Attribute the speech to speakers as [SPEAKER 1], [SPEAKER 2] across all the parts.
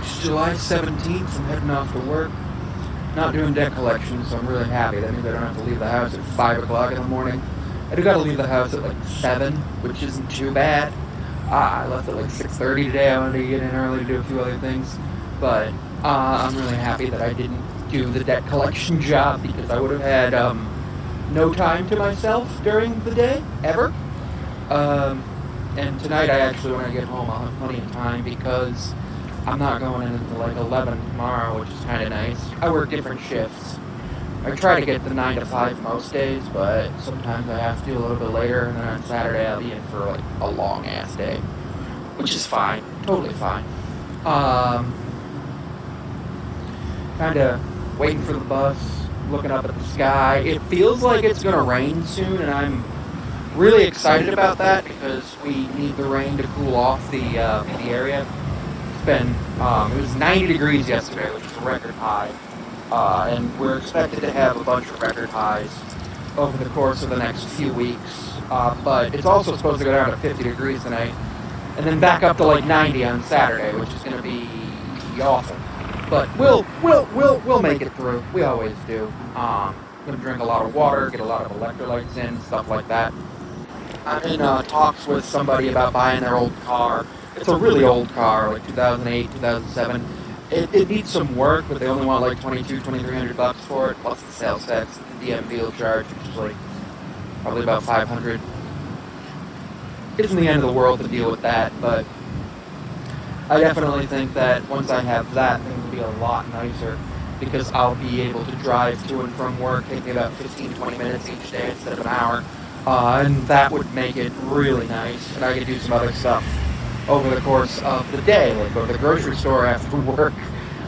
[SPEAKER 1] It's July 17th. I'm heading off to work. Not doing debt collection, so I'm really happy. That means I don't have to leave the house at 5 o'clock in the morning. I do gotta leave the house at like 7, which isn't too bad. I left at like 6:30 today. I wanted to get in early to do a few other things. But I'm really happy that I didn't do the debt collection job because I would have had no time to myself during the day, ever. And tonight, when I get home, I'll have plenty of time because I'm not going in until like 11 tomorrow, which is kind of nice. I work different shifts. I try to get the 9 to 5 most days, but sometimes I have to do a little bit later, and then on Saturday I'll be in for like a long ass day, which is fine, totally fine. Kind of waiting for the bus, looking up at the sky. It feels like it's gonna rain soon, and I'm really excited about that because we need the rain to cool off the area. It was 90 degrees yesterday, which is a record high, and we're expected to have a bunch of record highs over the course of the next few weeks. But it's also supposed to go down to 50 degrees tonight, and then back up to like 90 on Saturday, which is going to be awful. But we'll make it through. We always do. Gonna drink a lot of water, get a lot of electrolytes in, stuff like that. I'm in talks with somebody about buying their old car. It's a really old car, like 2008, 2007. It needs some work, but they only want like $2,300 for it, plus the sales tax, the DMV will charge, which is like probably about $500. Isn't the end of the world to deal with that, but I definitely think that once I have that, things will be a lot nicer because I'll be able to drive to and from work, take me about 15-20 minutes each day instead of an hour, and that would make it really nice, and I could do some other stuff over the course of the day, like go to the grocery store after work,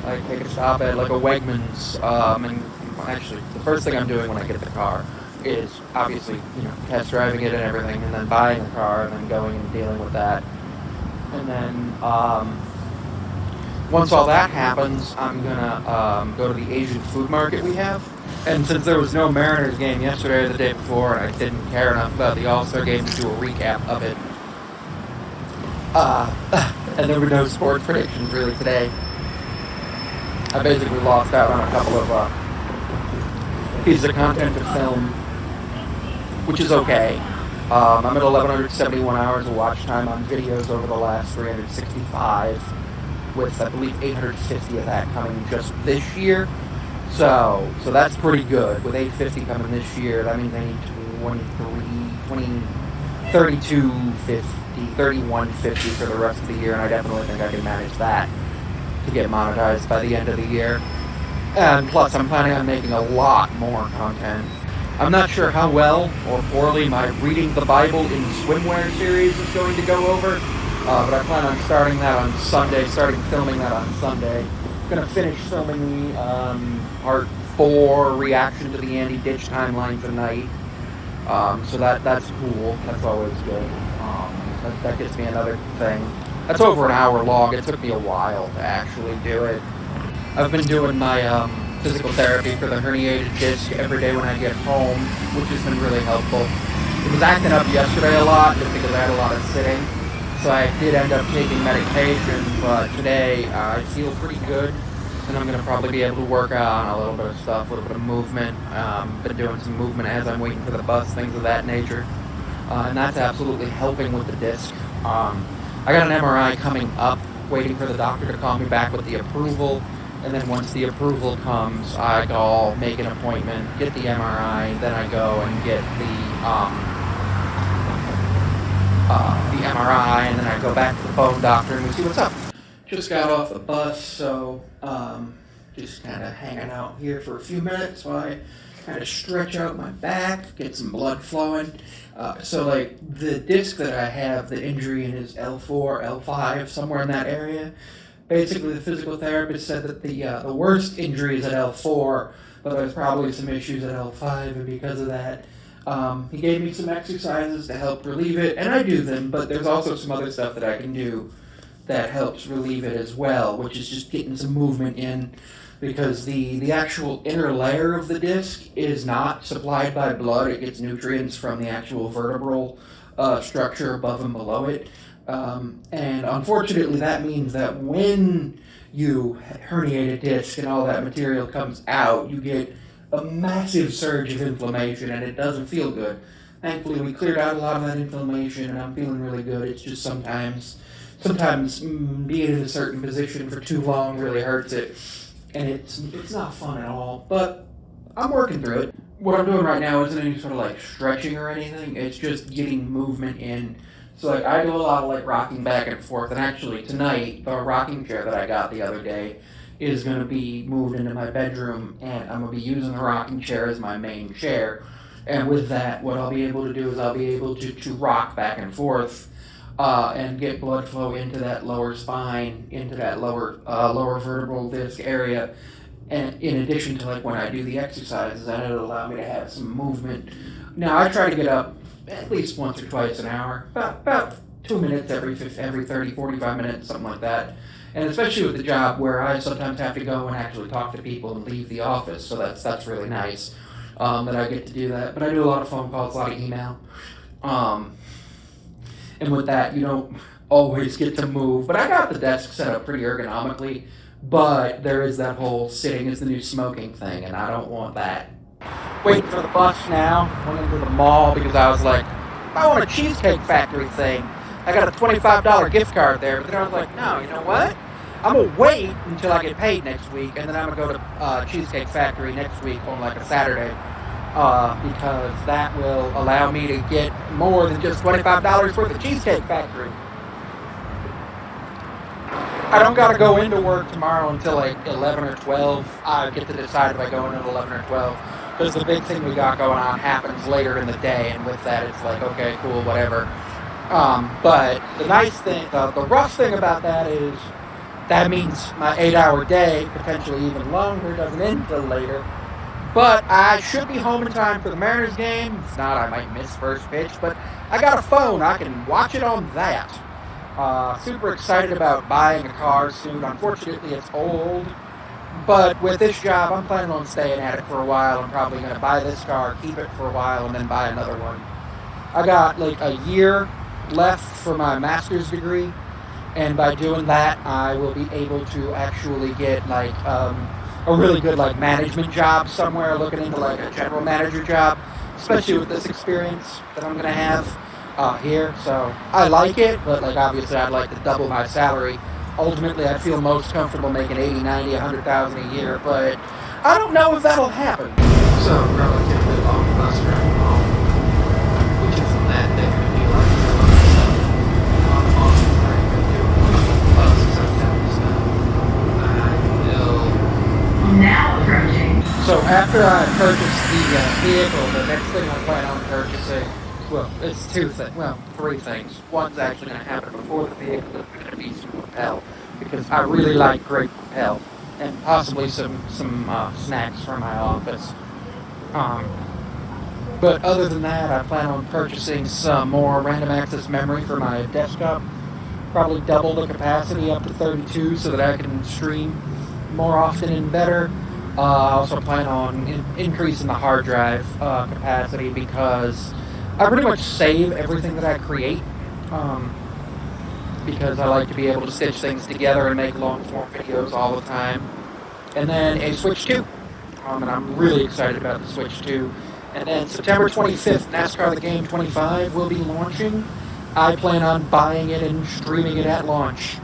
[SPEAKER 1] like take a stop at like a Wegmans, and actually the first thing I'm doing when I get the car is obviously, test driving it and everything, and then buying the car, and then going and dealing with that. And then once all that happens, I'm gonna go to the Asian food market we have. And since there was no Mariners game yesterday or the day before, and I didn't care enough about the All-Star game to do a recap of it, and there were no sports predictions really today, I basically lost out on a couple of pieces of content to film, which is okay. I'm at 1,171 hours of watch time on videos over the last 365, with I believe 850 of that coming just this year. So that's pretty good. With 850 coming this year, that means I need 3150 for the rest of the year, and I definitely think I can manage that to get monetized by the end of the year. And plus, I'm planning on making a lot more content. I'm not sure how well or poorly my Reading the Bible in Swimwear series is going to go over, but I plan on starting filming that on Sunday. Gonna finish filming the part 4 reaction to the Andy Ditch timeline tonight. So that's cool. That's always good. That gets me another thing. That's over an hour long. It took me a while to actually do it. I've been doing my physical therapy for the herniated disc every day when I get home, which has been really helpful. It was acting up yesterday a lot just because I had a lot of sitting. So I did end up taking medication, but today I feel pretty good, and I'm going to probably be able to work on a little bit of stuff, a little bit of movement. Been doing some movement as I'm waiting for the bus, things of that nature, and that's absolutely helping with the disc. I got an MRI coming up, waiting for the doctor to call me back with the approval, and then once the approval comes, I go make an appointment, get the MRI, then I go and get the MRI, and then I go back to the bone doctor and we see what's up. Just got off the bus, so just kind of hanging out here for a few minutes while I kind of stretch out my back, get some blood flowing. So like the disc that I have, the injury in is L4, L5, somewhere in that area. Basically, the physical therapist said that the worst injury is at L4, but there's probably some issues at L5, and because of that, he gave me some exercises to help relieve it, and I do them, but there's also some other stuff that I can do that helps relieve it as well, which is just getting some movement in, because the actual inner layer of the disc is not supplied by blood. It gets nutrients from the actual vertebral structure above and below it. And unfortunately, that means that when you herniate a disc and all that material comes out, you get a massive surge of inflammation and it doesn't feel good. Thankfully, we cleared out a lot of that inflammation and I'm feeling really good. It's just sometimes being in a certain position for too long really hurts it, and it's not fun at all. But I'm working through it. What I'm doing right now isn't any sort of like stretching or anything. It's just getting movement in. So like I do a lot of like rocking back and forth. And actually tonight, the rocking chair that I got the other day is going to be moved into my bedroom, and I'm going to be using the rocking chair as my main chair. And with that, what I'll be able to do is I'll be able to rock back and forth and get blood flow into that lower spine, into that lower vertebral disc area. And in addition to like when I do the exercises, and it'll allow me to have some movement. Now I try to get up at least once or twice an hour, about 2 minutes every 30, 45 minutes, something like that. And especially with the job where I sometimes have to go and actually talk to people and leave the office, so that's really nice that I get to do that. But I do a lot of phone calls, a lot of email. And with that, you don't always get to move. But I got the desk set up pretty ergonomically. But there is that whole sitting is the new smoking thing, and I don't want that. Waiting for the bus now. Went into the mall because I was like, I want a Cheesecake Factory thing. I got a $25 gift card there, but then I was like, no, you know what? I'm going to wait until I get paid next week, and then I'm going to go to Cheesecake Factory next week on like a Saturday. Because that will allow me to get more than just $25 worth of Cheesecake Factory. I don't got to go into work tomorrow until like 11 or 12. I get to decide if I go in at 11 or 12. Because the big thing we got going on happens later in the day, and with that it's like, okay, cool, whatever. But the nice thing, the rough thing about that is that means my 8-hour day, potentially even longer, doesn't end until later. But I should be home in time for the Mariners game. If not, I might miss first pitch. But I got a phone. I can watch it on that. Super excited about buying a car soon. Unfortunately, it's old. But with this job, I'm planning on staying at it for a while. I'm probably going to buy this car, keep it for a while, and then buy another one. I got like a year left for my master's degree. And by doing that, I will be able to actually get like a really good like management job somewhere, looking into like a general manager job, especially with this experience that I'm going to have here. So I like it, but like obviously I'd like to double my salary. Ultimately, I feel most comfortable making 80, 90, 100,000 a year, but I don't know if that'll happen.
[SPEAKER 2] So relatively long bus ride home, which isn't that different. You like to do stuff on like I do buses and stuff. I will.
[SPEAKER 3] Now approaching.
[SPEAKER 1] So after I purchase the vehicle, the next thing I plan on purchasing, well, it's three things. One's actually going to happen before the vehicle. It's going to be some Propel, because I really like great Propel, and possibly some snacks for my office. But other than that, I plan on purchasing some more random access memory for my desktop. Probably double the capacity up to 32 so that I can stream more often and better. I also plan on increasing the hard drive capacity, because I pretty much save everything that I create, because I like to be able to stitch things together and make long form videos all the time. And then a Switch 2, and I'm really excited about the Switch 2. And then September 25th, NASCAR The Game 25 will be launching. I plan on buying it and streaming it at launch.